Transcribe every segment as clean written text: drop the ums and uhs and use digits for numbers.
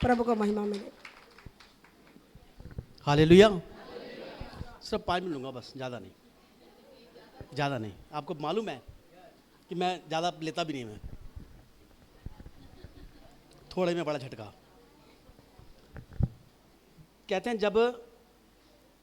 प्रभु को महिमा मिले। हालेलुया। सिर्फ 5 मिनट लूँगा बस, ज़्यादा नहीं, ज़्यादा नहीं। आपको मालूम है कि मैं ज़्यादा लेता भी नहीं, मैं थोड़े में बड़ा झटका। कहते हैं जब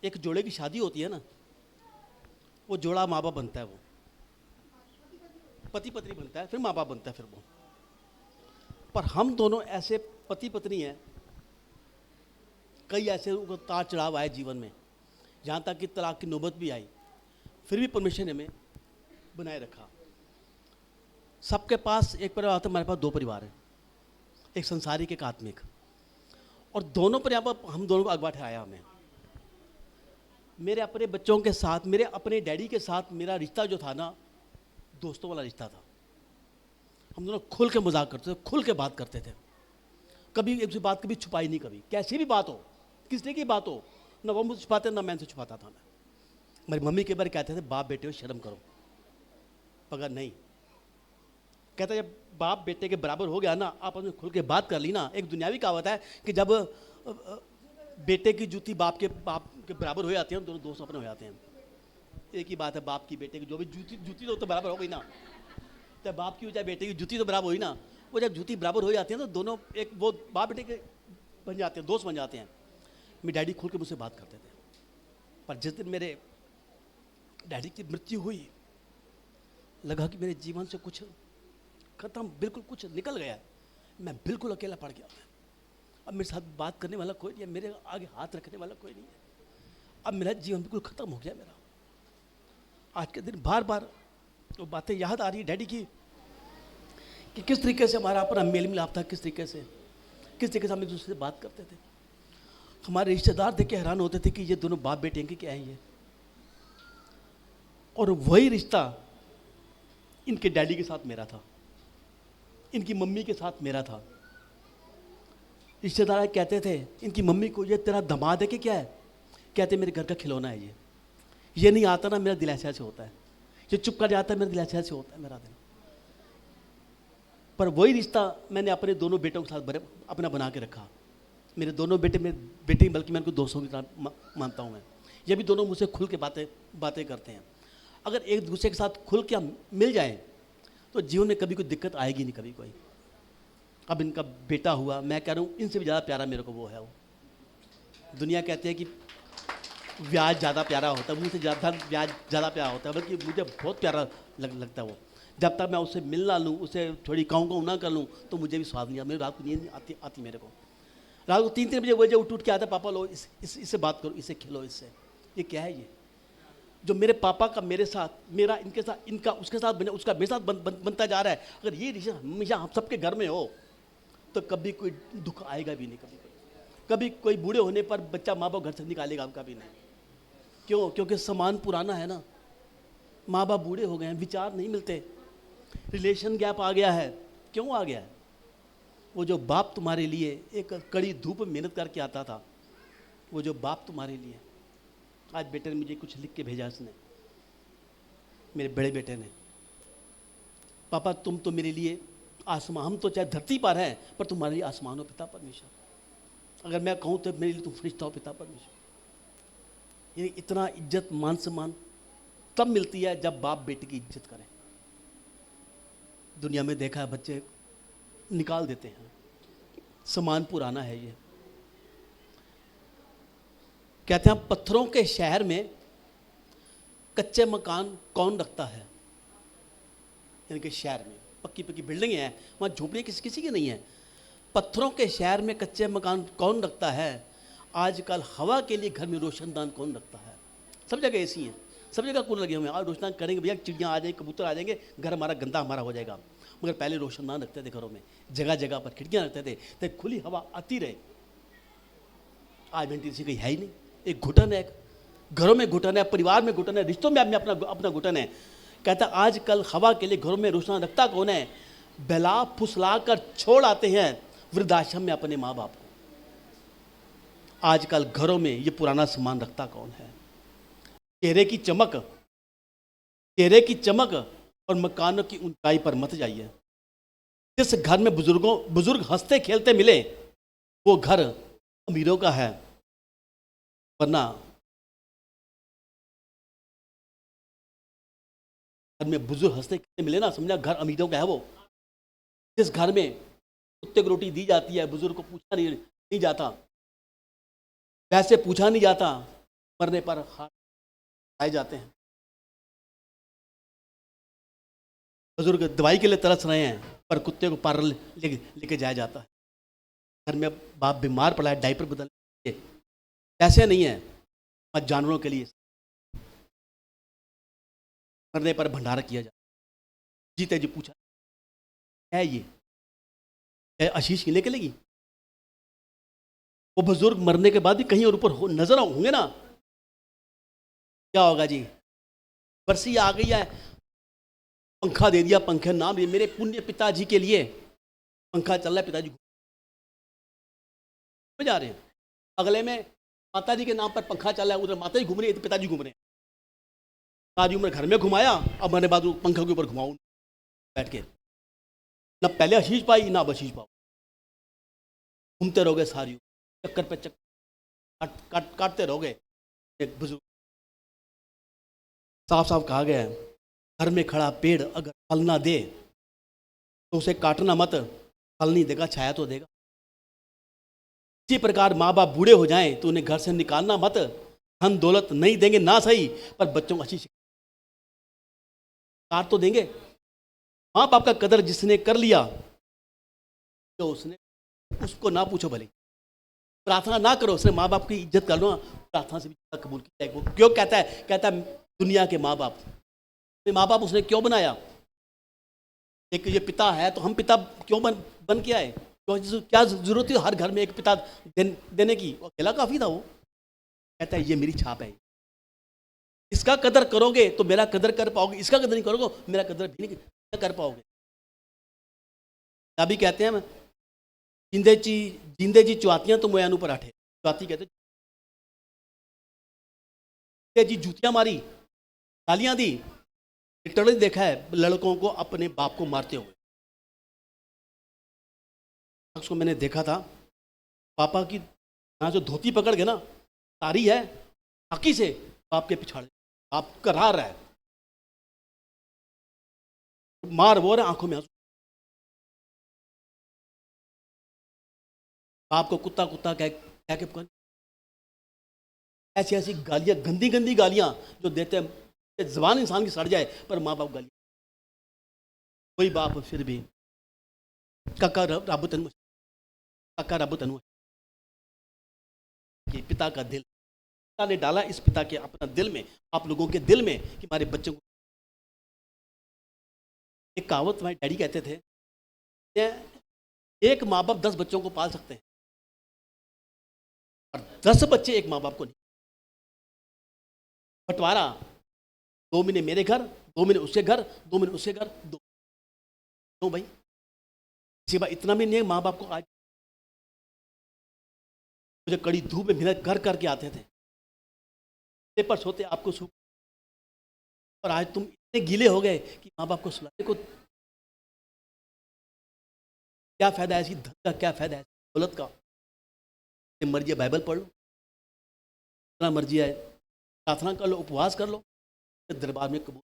एक जोड़े की शादी होती है ना, वो जोड़ा माँ बाप बनता है, वो पति पत्नी बनता है, फिर माँ बाप बनता है फिर वो। पर हम दोनों ऐसे पति पत्नी हैं, कई ऐसे उतार चढ़ाव आए जीवन में, जहाँ तक कि तलाक की नौबत भी आई, फिर भी परमेश्वर ने हमें बनाए रखा। सबके पास एक परिवार होता है, हमारे पास 2 परिवार हैं, एक संसारिक एक आत्मिक, और दोनों परिवार हम दोनों को अगवा ठहराया हमें। मेरे अपने बच्चों के साथ, मेरे अपने डैडी के साथ मेरा रिश्ता जो था ना, दोस्तों वाला रिश्ता था। हम दोनों खुल के मजाक करते थे, खुल के बात करते थे, कभी एक दूसरी बात कभी छुपाई नहीं, कभी कैसी भी बात हो, किस तरह की बात हो, ना वो मुझसे छुपाते ना मैं उनसे छुपाता था। मैं, मेरी मम्मी के बार कहते थे बाप बेटे हो शर्म करो, मगर नहीं, कहता जब बाप बेटे के बराबर हो गया ना, आप उसमें खुल के बात कर ली ना। एक दुनियावी कहावत है कि जब बेटे की जूती बाप के बराबर हो जाती है, दोनों दोस्त अपने हो जाते हैं। एक ही बात है, बाप की बेटे की जो भी जूती तो बराबर हो गई ना, चाहे बाप की हो चाहे बेटे की जूती तो बराबर हुई ना। वो जब जूती बराबर हो जाती है तो दोनों एक वो बाप बेटे के बन जाते हैं, दोस्त बन जाते हैं। मेरे डैडी खुल के मुझसे बात करते थे, पर जिस दिन मेरे डैडी की मृत्यु हुई, लगा कि मेरे जीवन से कुछ खत्म, बिल्कुल कुछ निकल गया है। मैं बिल्कुल अकेला पड़ गया। अब मेरे साथ बात करने वाला कोई नहीं है, मेरे आगे हाथ रखने वाला कोई नहीं है। अब मेरा जीवन बिल्कुल ख़त्म हो गया मेरा। आज के दिन बार बार वो बातें याद आ रही है डैडी की, कि किस तरीके से हमारा अपना मेल मिलाप था, किस तरीके से हम एक दूसरे से बात करते थे। हमारे रिश्तेदार देख के हैरान होते थे कि ये दोनों बाप बेटे हैं, क्या है ये। और वही रिश्ता इनके डैडी के साथ मेरा था, इनकी मम्मी के साथ मेरा था। रिश्तेदार कहते थे इनकी मम्मी को, ये तेरा दामाद है कि क्या है। कहते मेरे घर का खिलौना है ये नहीं आता ना मेरा दिल ऐसे ऐसे होता है, ये चुप कर जाता है मेरा दिल ऐसे ऐसे होता है मेरा दिल। पर वही रिश्ता मैंने अपने दोनों बेटों के साथ अपना बना के रखा। मेरे दोनों बेटे, मेरे बेटे बल्कि मैं उनको दोस्तों की तरह मानता हूँ मैं। ये भी दोनों मुझसे खुल के बातें करते हैं। अगर एक दूसरे के साथ खुल के मिल जाएं तो जीवन में कभी कोई दिक्कत आएगी नहीं, कभी कोई। अब इनका बेटा हुआ, मैं कह रहा हूँ इनसे भी ज़्यादा प्यारा मेरे को वो है। वो दुनिया कहती है कि ब्याज ज़्यादा प्यारा होता है, मुझसे ज़्यादा ब्याज ज़्यादा प्यारा होता है, बल्कि मुझे बहुत प्यारा लगता है वो। जब तक मैं उससे मिल ना लूँ, उसे थोड़ी काऊँ ना कर लूँ, तो मुझे भी स्वाद नहीं आता। मेरी रात को नींद आती मेरे को। रात को 3 बजे वो उठ के आता है, पापा लो इससे बात करो, इससे खिलो, इससे। ये क्या है ये जो मेरे पापा का मेरे साथ, मेरा इनके साथ, इनका उसके साथ बने, उसका मेरे साथ बनता जा रहा है। अगर ये रिश्ता हमेशा हम सबके घर में हो तो कभी कोई दुख आएगा भी नहीं। कभी कोई बूढ़े होने पर बच्चा माँ बाप घर से निकालेगा, कभी नहीं। क्यों? क्योंकि समान पुराना है ना। माँ बाप बूढ़े हो गए हैं, विचार नहीं मिलते, रिलेशन गैप आ गया है। क्यों आ गया है? वो जो बाप तुम्हारे लिए एक कड़ी धूप में मेहनत करके आता था, वो जो बाप तुम्हारे लिए, आज बेटे ने मुझे कुछ लिख के भेजा, इसने, मेरे बड़े बेटे ने, पापा तुम तो मेरे लिए आसमान, हम तो चाहे धरती पर हैं पर तुम्हारे लिए आसमान हो पिता परमेश्वर। अगर मैं कहूँ तो मेरे लिए तुम फरिश्ता हो पिता परमेश्वर। ये इतना इज्जत मान सम्मान तब मिलती है जब बाप बेटे की इज्जत करें। दुनिया में देखा है बच्चे निकाल देते हैं, समान पुराना है ये। कहते हैं पत्थरों के शहर में कच्चे मकान कौन रखता है। यानी कि शहर में पक्की बिल्डिंग है, वहाँ झोपड़ियाँ किसी की नहीं है। पत्थरों के शहर में कच्चे मकान कौन रखता है। आजकल हवा के लिए घर में रोशनदान कौन रखता है। सब जगह एसी हैं, सब जगह कूलर लगे हुए हैं। आज रोशनदान करेंगे भैया, चिड़ियाँ आ जाएंगी, कबूतर आ जाएंगे, घर हमारा गंदा हमारा हो जाएगा। मगर पहले रोशनदान रखते थे घरों में, जगह जगह पर खिड़कियाँ रखते थे ताकि खुली हवा आती रहे। आज वेंटिलेशन कहीं है ही नहीं। एक घुटन है, घरों में घुटन है, परिवार में घुटन है, रिश्तों में अपना घुटन है। कहता आजकल हवा के लिए घरों में रोशना रखता कौन है। बहला फुसला कर छोड़ आते हैं वृद्धाश्रम में अपने माँ बाप को। आजकल घरों में ये पुराना सामान रखता कौन है। चेहरे की चमक और मकानों की ऊंचाई पर मत जाइए। जिस घर में बुजुर्ग हंसते खेलते मिले, वो घर अमीरों का है, वरना घर में बुजुर्ग हंसते खेलते मिले ना, समझा घर अमीरों का है वो। जिस घर में कुत्ते को रोटी दी जाती है, बुजुर्ग को पूछा नहीं जाता, पैसे पूछा नहीं जाता, मरने पर हाथ खाए जाते हैं। बुजुर्ग दवाई के लिए तरस रहे हैं, पर कुत्ते को पार्लर लेके जाया जाता है। घर में बाप बीमार पड़ा है, डायपर बदल, पैसे नहीं है, पर जानवरों के लिए मरने पर भंडारा किया जाता है। जीते जी पूछा, है ये आशीष लेके लेगी? वो बुजुर्ग मरने के बाद भी कहीं और ऊपर नजर होंगे ना, क्या होगा जी? बरसी आ गई है, पंखा दे दिया, पंखे नाम लिए मेरे पुण्य पिताजी के लिए, पंखा चल रहा है, पिताजी घूम जा रहे हैं। अगले में माता जी के नाम पर पंखा चल रहा है, उधर माता जी घूम रही है, तो पिताजी घूम रहे हैं। सारी उम्र घर में घुमाया, अब मरने बाद पंखे के ऊपर घुमाऊं बैठ के, ना पहले आशीष पाई ना अब आशीष पाओ, घूमते रहोगे सारी चक्कर पे चक्कर काटते रहोगे। एक बुजुर्ग साफ साफ कहा गया है, घर में खड़ा पेड़ अगर फल ना दे तो उसे काटना मत, फल नहीं देगा छाया तो देगा। इसी प्रकार माँ बाप बूढ़े हो जाएं तो उन्हें घर से निकालना मत, धन दौलत नहीं देंगे ना सही, पर बच्चों को अच्छी शिक्षा तो देंगे। माँ बाप का कदर जिसने कर लिया तो उसने उसको ना पूछो, भले प्रार्थना ना करो, उसने माँ बाप की इज्जत कर लो, प्रार्थना से भी कबूल किया है। वो क्यों कहता है दुनिया के माँ बाप, माँ बाप उसने क्यों बनाया? एक ये पिता है तो हम पिता क्यों बन के आए? क्या जरूरत है हर घर में एक पिता देने की? वो अकेला काफी था। वो कहता है ये मेरी छाप है, इसका कदर करोगे तो मेरा कदर कर पाओगे, इसका कदर नहीं करोगे मेरा कदर भी नहीं कर पाओगे। अभी कहते हैं जिंदे जी चुआतियां तो मोयानू पराठे, चुआती कहते जी जूतियां मारी, गालियां दी, लिटरली देखा है लड़कों को अपने बाप को मारते हुए। उसको मैंने देखा था, पापा की यहाँ जो धोती पकड़ के ना तारी है आकी से बाप के पिछाड़े, बाप करा रहा है, मार वो रहा, आंखों में आंसू, बाप को कुत्ता कुत्ता कह के पुकार, ऐसी ऐसी गालियां, गंदी गंदी गालियां जो देते हैं जबान इंसान की सड़ जाए, पर माँ बाप गालियां। कोई बाप फिर भी काका रब तनु, काका रब तनु, पिता का दिल, पिता ने डाला इस पिता के अपना दिल में, आप लोगों के दिल में, कि हमारे बच्चों को। एक कहावत हमारे डैडी कहते थे, एक माँ बाप 10 बच्चों को पाल सकते हैं और 10 बच्चे एक माँ बाप को नहीं। बंटवारा, 2 महीने मेरे घर, 2 महीने उसके घर, 2 महीने उसके घर, दो भाई, सिवा इतना भी नहीं माँ बाप को। आज मुझे कड़ी धूप में मेहनत कर करके आते थे, पेपर सोते आपको सूख, और आज तुम इतने गीले हो गए कि माँ बाप को सुलाने को क्या फायदा है? ऐसी धन का क्या फायदा है, दौलत का? मर्जी है बाइबल पढ़ लो, जितना मर्जी है प्रार्थना कर लो, उपवास कर लो, दरबार में कबूल।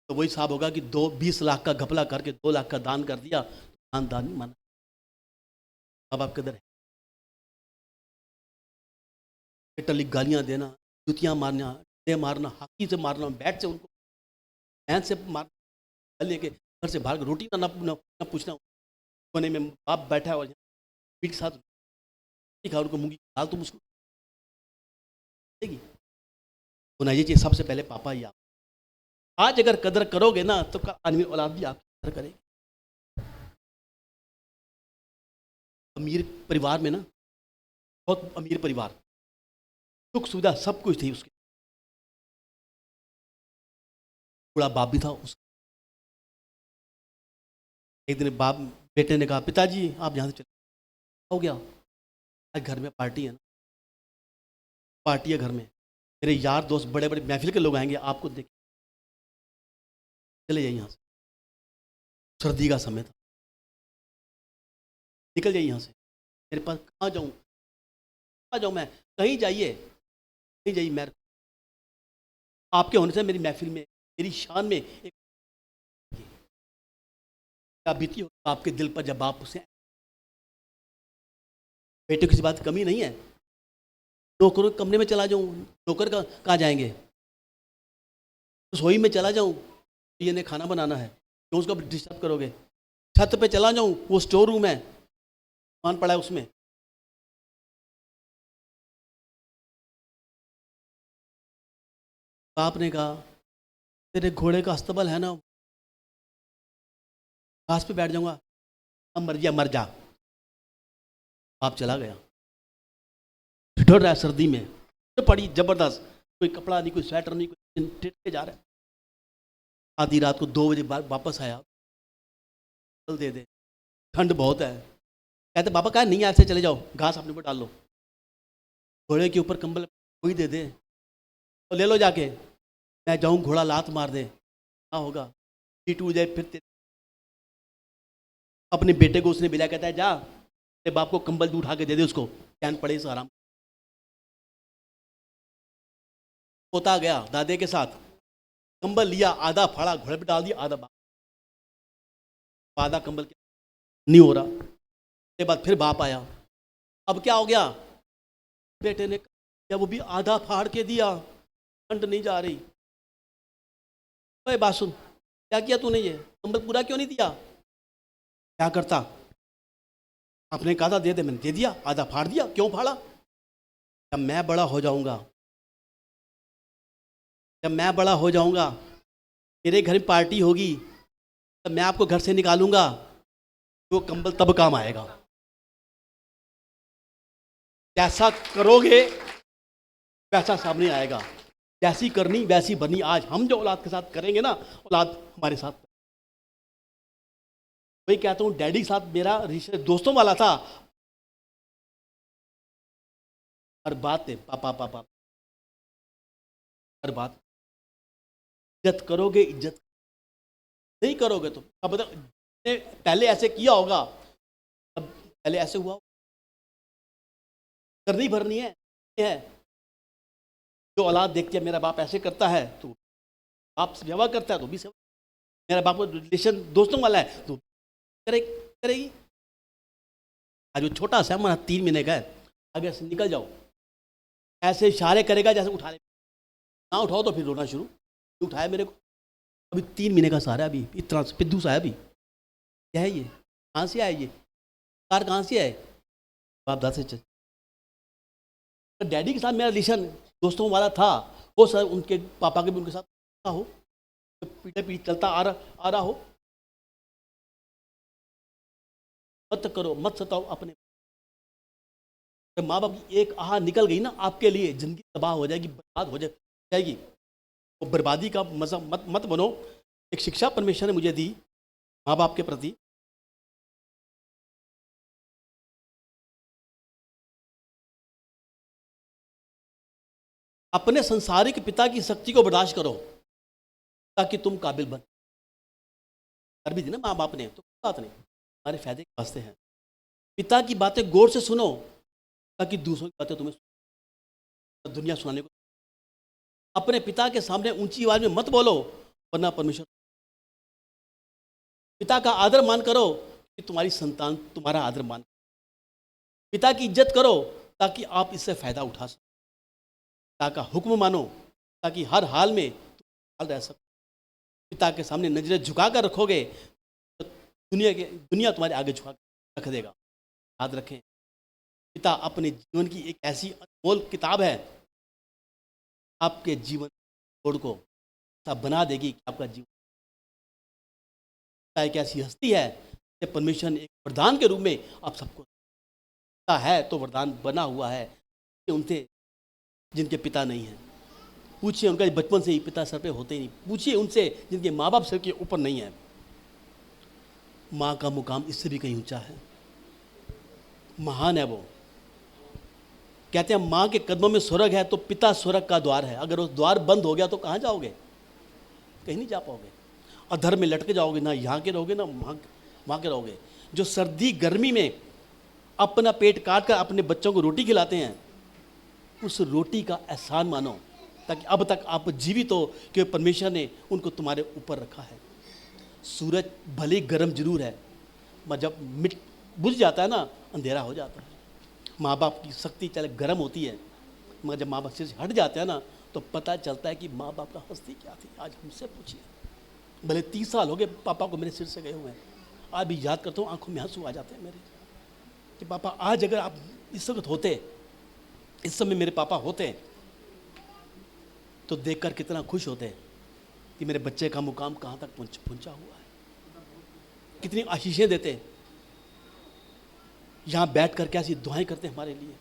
तो वही साहब होगा कि 20 लाख का घपला करके 2 लाख का दान कर दिया, दान नहीं माना। अब आप किधर है? टली गालियां देना, जुतियां मारना, मारना, हाथी से मारना, बैट से उनको हैंड से मारना, लेके घर से बाहर रोटी का ना पूछना, कोने में बाप बैठा है पीठ के साथ खा, उनको मुंगी डाल तुम उसको होना। ये चीज सबसे पहले पापा ही आप। आज अगर कदर करोगे ना तो आदमी औलाद भी आपकी कदर करेगी। अमीर परिवार में ना, बहुत अमीर परिवार, सुख सुविधा सब कुछ थी उसके, बूढ़ा बाप भी था उसका। एक दिन बाप बेटे ने कहा, पिताजी आप यहाँ से चले, हो गया आज घर में पार्टी है ना, पार्टी है घर में, मेरे यार दोस्त बड़े बड़े महफिल के लोग आएंगे, आपको देख चले जाइए यहाँ से। सर्दी का समय था, निकल जाइए यहाँ से, मेरे पास कहाँ जाऊँ, कहाँ जाऊँ मैं, कहीं जाइए, कहीं जाइए, मैं आपके होने से मेरी महफिल में, मेरी शान में एक क्या बीती हो आपके दिल पर जब आप उसे, बेटे किसी बात की कमी नहीं है, नौकरों के कमरे में चला जाऊँ, नौकर का कहाँ जाएंगे, रसोई में चला जाऊँ, ये ने खाना बनाना है, क्यों उसको डिस्टर्ब करोगे, छत पे चला जाऊँ, वो स्टोर रूम है, सामान पड़ा है उसमें, बाप ने कहा तेरे घोड़े का अस्तबल है ना, घास पे बैठ जाऊंगा, अब मर जा मर जा। बाप चला गया, ठिठुर रहा है सर्दी में, तो पड़ी जबरदस्त, कोई कपड़ा नहीं, कोई स्वेटर नहीं, कोई ठिठ के जा रहा है। आधी रात को 2 बजे वापस आया, चल दे दे, ठंड बहुत है, कहते पापा कहा नहीं, ऐसे चले जाओ, घास अपने ऊपर डाल लो, घोड़े के ऊपर कंबल कोई दे दे, तो ले लो जाके, मैं जाऊं घोड़ा लात मार दे, क्या होगा, पीट टूट जाए फिर अपने बेटे को उसने बिला, कहता है जा तेरे बाप को कंबल उठा के दे दे, उसको चैन पड़े इस आराम। पोता गया दादे के साथ, कंबल लिया, आधा फाड़ा घोड़े पे डाल दिया, आधा कंबल नहीं हो रहा, उसके बाद फिर बाप आया, अब क्या हो गया, बेटे ने क्या वो भी आधा फाड़ के दिया, ठंड नहीं जा रही, ओए बासुन क्या किया तूने, ये कंबल पूरा क्यों नहीं दिया, क्या करता, आपने कहा था दे दे, मैंने दे दिया, आधा फाड़ दिया, क्यों फाड़ा, जब मैं बड़ा हो जाऊंगा, जब मैं बड़ा हो जाऊंगा, मेरे घर में पार्टी होगी, तब मैं आपको घर से निकालूंगा, वो कंबल तब काम आएगा, जैसा करोगे वैसा सामने आएगा, जैसी करनी वैसी बनी। आज हम जो औलाद के साथ करेंगे ना, औलाद हमारे साथ, वही कहता हूँ, डैडी के साथ मेरा रिश्ते दोस्तों वाला था, हर बात है पापा पापा, हर बात, इज्जत करोगे, इज्जत नहीं करोगे तो अब पहले ऐसे किया होगा, अब पहले ऐसे हुआ, करनी भरनी है, जो औलाद देखती है मेरा बाप ऐसे करता है तो बाप से व्यवहार करता है तो भी सेवा, मेरा बाप रिलेशन दोस्तों वाला है तो करेगी। आज वो छोटा सा हमारा 3 महीने का है, आगे से निकल जाओ, ऐसे इशारे करेगा जैसे उठा ले, ना उठाओ तो फिर रोना शुरू, उठाया मेरे को, अभी 3 महीने का सारा, अभी इतना पिद्दू सा है, अभी क्या है ये, कहाँ से आए ये कार, कहाँ से आए, बाप दादा से डैडी के साथ मेरा रिलेशन दोस्तों वाला था, वो सर उनके पापा के भी उनके साथ हो, पीछे पीछे चलता आ रहा हो, मत करो, मत सताओ अपने, जब माँ बाप की एक आह निकल गई ना, आपके लिए जिंदगी तबाह हो जाएगी, बर्बाद हो जाएगी, वो बर्बादी का मजा मत बनो। एक शिक्षा परमेश्वर ने मुझे दी माँ बाप के प्रति, अपने संसारिक पिता की शक्ति को बर्दाश्त करो ताकि तुम काबिल बन, कर भी दी ना माँ बाप ने तो बात नहीं, हमारे फायदे के वास्ते हैं। पिता की बातें गौर से सुनो ताकि दूसरों की बातें तुम्हें दुनिया सुनाने को, अपने पिता के सामने ऊंची आवाज में मत बोलो वरना परमेश्वर, पिता का आदर मान करो कि तुम्हारी संतान तुम्हारा आदर मान, पिता की इज्जत करो ताकि आप इससे फायदा उठा सको, पिता का हुक्म मानो ताकि हर हाल में तुम हाल रह सको, पिता के सामने नजरें झुका कर रखोगे तो दुनिया तुम्हारे आगे झुका कर रख देगा। याद रखें, पिता अपने जीवन की एक ऐसी अनमोल किताब है, आपके जीवन छोड़ को ऐसा बना देगी कि आपका जीवन एक ऐसी हस्ती है कि परमेश्वर ने एक वरदान के रूप में आप सबको है, तो वरदान बना हुआ है उनसे जिनके पिता नहीं हैं। पूछिए उनका बचपन से ही पिता सर पे होते ही नहीं, पूछिए उनसे जिनके माँ बाप सर के ऊपर नहीं है। माँ का मुकाम इससे भी कहीं ऊंचा है, महान है वो। कहते हैं माँ के कदमों में स्वर्ग है तो पिता स्वर्ग का द्वार है, अगर वो द्वार बंद हो गया तो कहाँ जाओगे, कहीं नहीं जा पाओगे, अधर में लटके जाओगे, ना यहाँ के रहोगे ना वहाँ के रहोगे। जो सर्दी गर्मी में अपना पेट काट कर अपने बच्चों को रोटी खिलाते हैं, उस रोटी का एहसान मानो, ताकि अब तक आप जीवित हो कि परमेश्वर ने उनको तुम्हारे ऊपर रखा है। सूरज भले गर्म जरूर है, मगर जब मिट बुझ जाता है ना, अंधेरा हो जाता है। माँ बाप की शक्ति चले गर्म होती है, मगर जब माँ बाप से हट जाते हैं ना, तो पता चलता है कि माँ बाप का हस्ती क्या थी। आज हमसे पूछिए, भले 30 साल हो गए पापा को मेरे सिर से गए हुए हैं, आज भी याद करता हूँ, आंखों में आंसू आ जाते हैं मेरे कि पापा आज अगर आप इस वक्त होते, इस समय मेरे पापा होते, तो देखकर कितना खुश होते कि मेरे बच्चे का मुकाम कहाँ तक पहुँचा हुआ है, कितनी आशीषें देते, यहाँ बैठ कर कैसी दुआएं करते हमारे लिए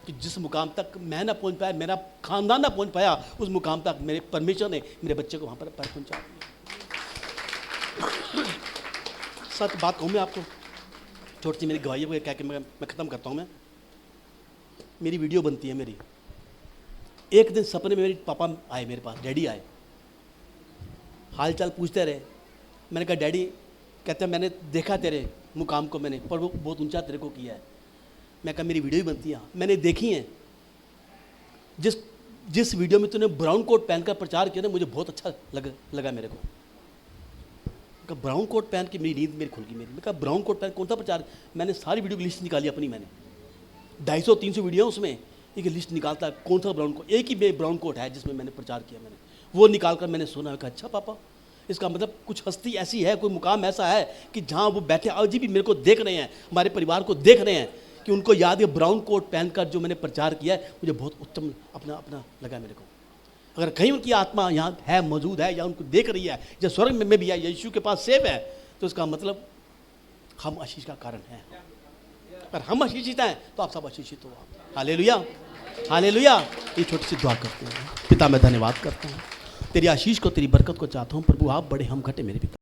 कि जिस मुकाम तक मैं ना पहुँच पाया, मेरा खानदान ना पहुँच पाया, उस मुकाम तक मेरे परमेश्वर ने मेरे बच्चे को वहाँ पर पहुँचा दिया। सच बात कहूँ मैं आपको, छोटी सी मेरी गवाही को कह के मैं ख़त्म करता हूँ। मेरी वीडियो बनती है मेरी, एक दिन सपने में मेरे पापा आए, मेरे पास डैडी आए, हाल चाल पूछते रहे। मैंने कहा डैडी, कहते हैं मैंने देखा तेरे मुकाम को, मैंने पर वो बहुत ऊंचा तेरे को किया है। मैं कहा मेरी वीडियो ही बनती है, मैंने देखी है। जिस वीडियो में तूने ब्राउन कोट पहनकर प्रचार किया ना, मुझे बहुत अच्छा लगा मेरे को। कहा ब्राउन कोट पहन के मेरी नींद मेरी खुल गई। मैं कहा ब्राउन कोट पहन कौन सा प्रचार? मैंने सारी वीडियो की लिस्ट निकाली अपनी, मैंने 250-300 वीडियो उसमें एक लिस्ट निकालता है कौन सा ब्राउन कोट, एक ही ब्राउन कोट है जिसमें मैंने प्रचार किया। मैंने वो निकाल कर मैंने सुना। कहा अच्छा पापा, इसका मतलब कुछ हस्ती ऐसी है, कोई मुकाम ऐसा है कि जहाँ वो बैठे आज भी मेरे को देख रहे हैं, हमारे परिवार को देख रहे हैं, कि उनको याद है ब्राउन कोट पहनकर जो मैंने प्रचार किया है, मुझे बहुत उत्तम अपना लगा मेरे को। अगर कहीं उनकी आत्मा यहाँ है, मौजूद है, या उनको देख रही है, या स्वर्ग में भी है, यीशु के पास सेव है, तो इसका मतलब हम आशीष का कारण हैं। अगर हम आशीषित हैं तो आप सब आशीषित हो। Hallelujah, hallelujah. ये छोटी सी दुआ करते हैं। पिता मैं धन्यवाद करता हूँ, तेरी आशीष को, तेरी बरकत को चाहता हूँ प्रभु। आप बड़े, हम घटे मेरे पिता।